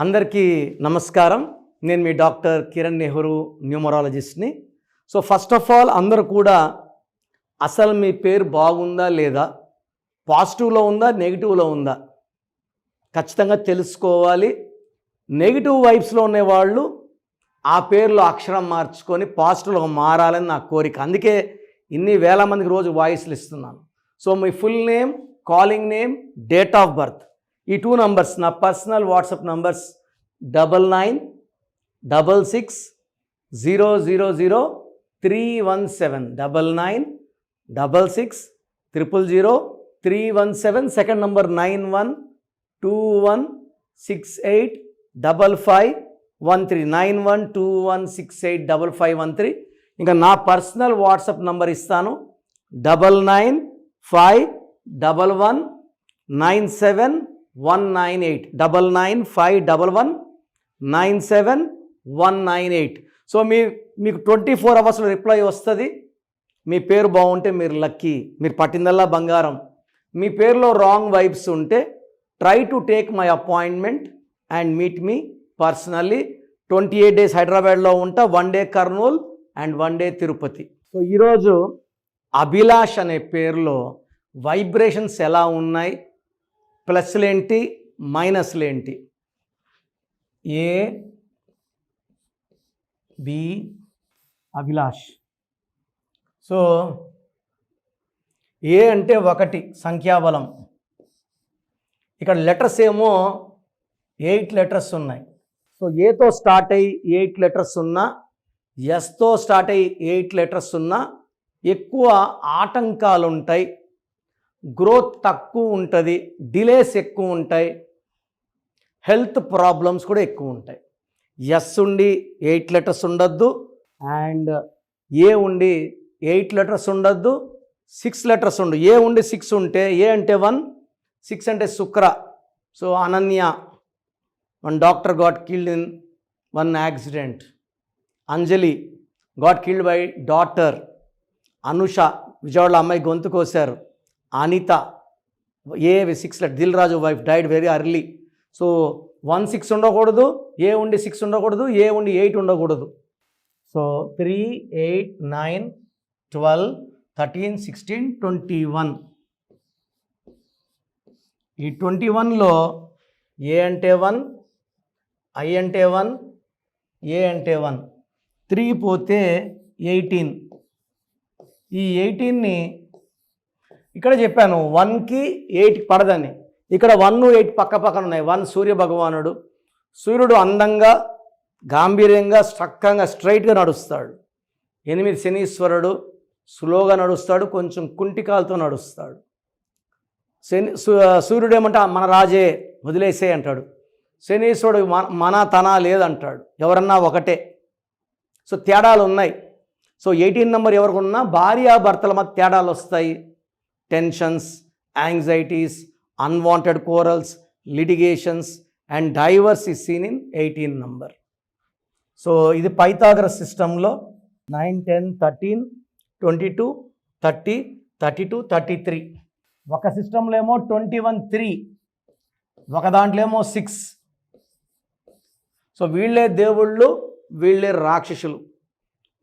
అందరికీ నమస్కారం. నేను మీ డాక్టర్ కిరణ్ నెహ్రూ, న్యూమరాలజిస్ట్ని. సో ఫస్ట్ ఆఫ్ ఆల్ అందరూ కూడా అసలు మీ పేరు బాగుందా లేదా, పాజిటివ్లో ఉందా నెగిటివ్లో ఉందా ఖచ్చితంగా తెలుసుకోవాలి. నెగిటివ్ వైబ్స్లో ఉండేవాళ్ళు ఆ పేరులో అక్షరం మార్చుకొని పాజిటివ్లో మారాలని నా కోరిక. అందుకే ఇన్ని వేల మందికి రోజు వాయిస్లు ఇస్తున్నాను. So me full name, calling name, date of birth, ఈ 2 నంబర్స్ నా personal WhatsApp numbers 9966000317 9966000317. Second number 9121685513 9121685513. ఇంకా నా పర్సనల్ వాట్సాప్ నంబర్ ఇస్తాను 9951197198 9951197198. సో మీకు 24 అవర్స్లో రిప్లై వస్తుంది. మీ పేరు బాగుంటే మీరు లక్కీ, మీరు పట్టిందల్లా బంగారం. మీ పేరులో రాంగ్ వైబ్స్ ఉంటే try to take my appointment and meet me personally. 28 days హైదరాబాద్లో ఉంటా, 1 day Kurnool and 1 day Tirupati. So ఈరోజు అభిలాష్ అనే పేరులో వైబ్రేషన్స్ ఎలా ఉన్నాయి, ప్లస్లేంటి మైనస్లేంటి. A B Abhilash. So A అంటే 1 సంఖ్యాబలం. ఇక్కడ లెటర్స్ ఏమో 8 లెటర్స్ ఉన్నాయి. సో ఏతో స్టార్ట్ అయ్యి 8 లెటర్స్ ఉన్నా, ఎస్తో స్టార్ట్ అయ్యి 8 లెటర్స్ ఉన్నా ఎక్కువ ఆటంకాలు ఉంటాయి, గ్రోత్ తక్కువ ఉంటుంది, డిలేస్ ఎక్కువ ఉంటాయి, హెల్త్ ప్రాబ్లమ్స్ కూడా ఎక్కువ ఉంటాయి. ఎస్ ఉండి 8 లెటర్స్ ఉండొద్దు, అండ్ ఏ ఉండి 8 లెటర్స్ ఉండొద్దు, 6 లెటర్స్ ఉండు. ఏ ఉండి 6 ఉంటే, ఏ అంటే 1, 6 అంటే శుక్ర. So Ananya, 1 doctor got killed in 1 accident. Anjali got killed by daughter. Anusha, విజయవాడలో అమ్మాయి గొంతు కోశారు. Anitha, A 6 letter, Dil Raju wife died very early. So 1 6 ఉండకూడదు, ఏ ఉండి 6 ఉండకూడదు, ఏ ఉండి 8 ఉండకూడదు. సో 3 8 9 12 13 16 21. ఈ 21లో ఏ అంటే 1, ఐ అంటే 1, ఏ అంటే 1, 3 పోతే 18. ఈ 18ని ఇక్కడ చెప్పాను 1కి 8కి పడదని. ఇక్కడ 1 8 పక్క పక్కన ఉన్నాయి. 1 సూర్య భగవానుడు. సూర్యుడు అందంగా, గాంభీర్యంగా, చక్కగా స్ట్రైట్గా నడుస్తాడు. 8 శనీశ్వరుడు స్లోగా నడుస్తాడు, కొంచెం కుంటికాలతో నడుస్తాడు. సూర్యుడు ఏమంటే మన రాజే వదిలేసే అంటాడు. శనీశ్వరుడు మన తన లేదంటాడు. ఎవరన్నా ఒకటే. సో తేడాలు ఉన్నాయి. సో 18 నెంబర్ ఎవరికున్నా భార్యాభర్తల మధ్య తేడాలు వస్తాయి. Tensions, anxieties, unwanted corals, litigations and diverse is seen in 18 number. So ఇది పైథాగరస్ సిస్టంలో 9 10 13 22 30 32 33. ఒక సిస్టంలో ఏమో 21 3, ఒక దాంట్లో ఏమో 6. సో వీళ్ళే దేవుళ్ళు, వీళ్ళే రాక్షసులు.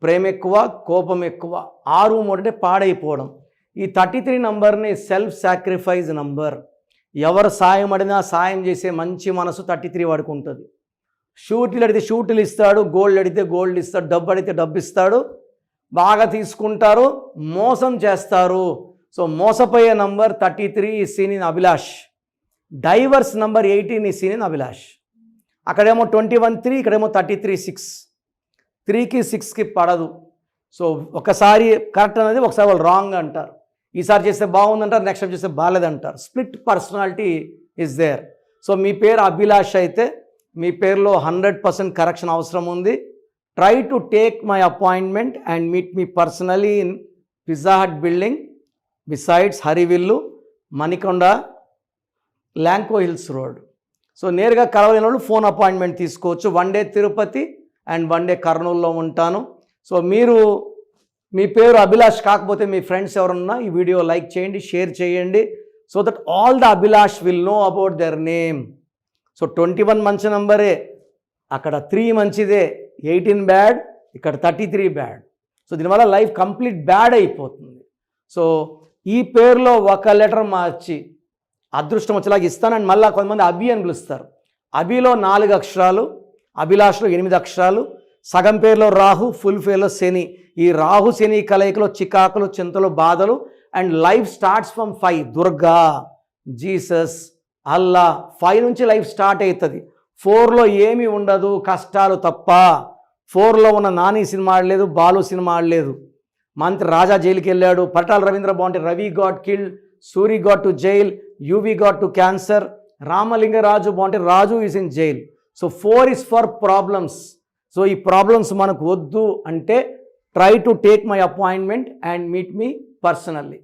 ప్రేమ ఎక్కువ, కోపం ఎక్కువ. 6 అంటే పాడైపోవడం. ఈ 33 నంబర్ని సెల్ఫ్ సాక్రిఫైస్ నంబర్. ఎవరు సాయం అడినా సాయం చేసే మంచి మనసు 33 వాడికి ఉంటుంది. షూట్లు అడిగితే షూట్లు ఇస్తాడు, గోల్డ్ అడిగితే గోల్డ్ ఇస్తాడు, డబ్బు అడిగితే డబ్బు ఇస్తాడు. బాగా తీసుకుంటారు, మోసం చేస్తారు. సో మోసపోయే నంబర్ 33 ఈ scene in Abhilash. Divers number 18 ఈ సీన్ ఇన్ అభిలాష్. అక్కడేమో 21 3, ఇక్కడేమో 33 6. 3కి 6కి పడదు. సో ఒకసారి కరెక్ట్ అనేది, ఒకసారి వాళ్ళు రాంగ్ అంటారు. ఈసారి చేస్తే బాగుందంటారు, నెక్స్ట్ టైం చేస్తే బాగాలేదంటారు. Split personality is there. So మీ పేరు అభిలాష్ అయితే మీ పేరులో 100% కరెక్షన్ అవసరం ఉంది. Try to take my appointment and meet me personally in Pizza Hut building besides Harivillu, Manikonda, Lanco hills road. So నేరుగా కలవలేని వాళ్ళు ఫోన్ అపాయింట్మెంట్ తీసుకోవచ్చు. 1 day తిరుపతి అండ్ 1 day కర్నూలులో ఉంటాను. సో మీ పేరు అభిలాష్ కాకపోతే మీ ఫ్రెండ్స్ ఎవరున్నా ఈ వీడియో లైక్ చేయండి, షేర్ చేయండి. So that all the Abhilash will know about their name. So 21 మంచి నంబరే, అక్కడ 3 మంచిదే, 18 బ్యాడ్, ఇక్కడ 33 బ్యాడ్. సో దీనివల్ల లైఫ్ కంప్లీట్ బ్యాడ్ అయిపోతుంది. సో ఈ పేరులో ఒక లెటర్ మార్చి అదృష్టం వచ్చేలాగా ఇస్తానని మళ్ళీ కొంతమంది అభి అని పిలుస్తారు. అభిలో 4 అక్షరాలు, అభిలాష్లో 8 అక్షరాలు, సగం పేరులో రాహు, ఫుల్ పేరులో శని. ఈ రాహు శని కలయికలో చికాకులు, చింతలు, బాధలు. And life starts from 5. Durga, Jesus, Allah. 5 నుంచి లైఫ్ స్టార్ట్ అవుతుంది. 4లో ఏమీ ఉండదు, కష్టాలు తప్ప. 4లో ఉన్న నాని సినిమా ఆడలేదు, బాలు సినిమా ఆడలేదు. మంత్రి రాజా జైలుకి వెళ్ళాడు. పరిటాల రవీంద్ర బాగుంటే Ravi got killed, Suri got to jail, Yuvi got to cancer. Ramalinga Raju బాగుంటే Raju is in jail. So 4 is for problems. So ఈ ప్రాబ్లమ్స్ మనకు వద్దు అంటే try to take my appointment and meet me personally.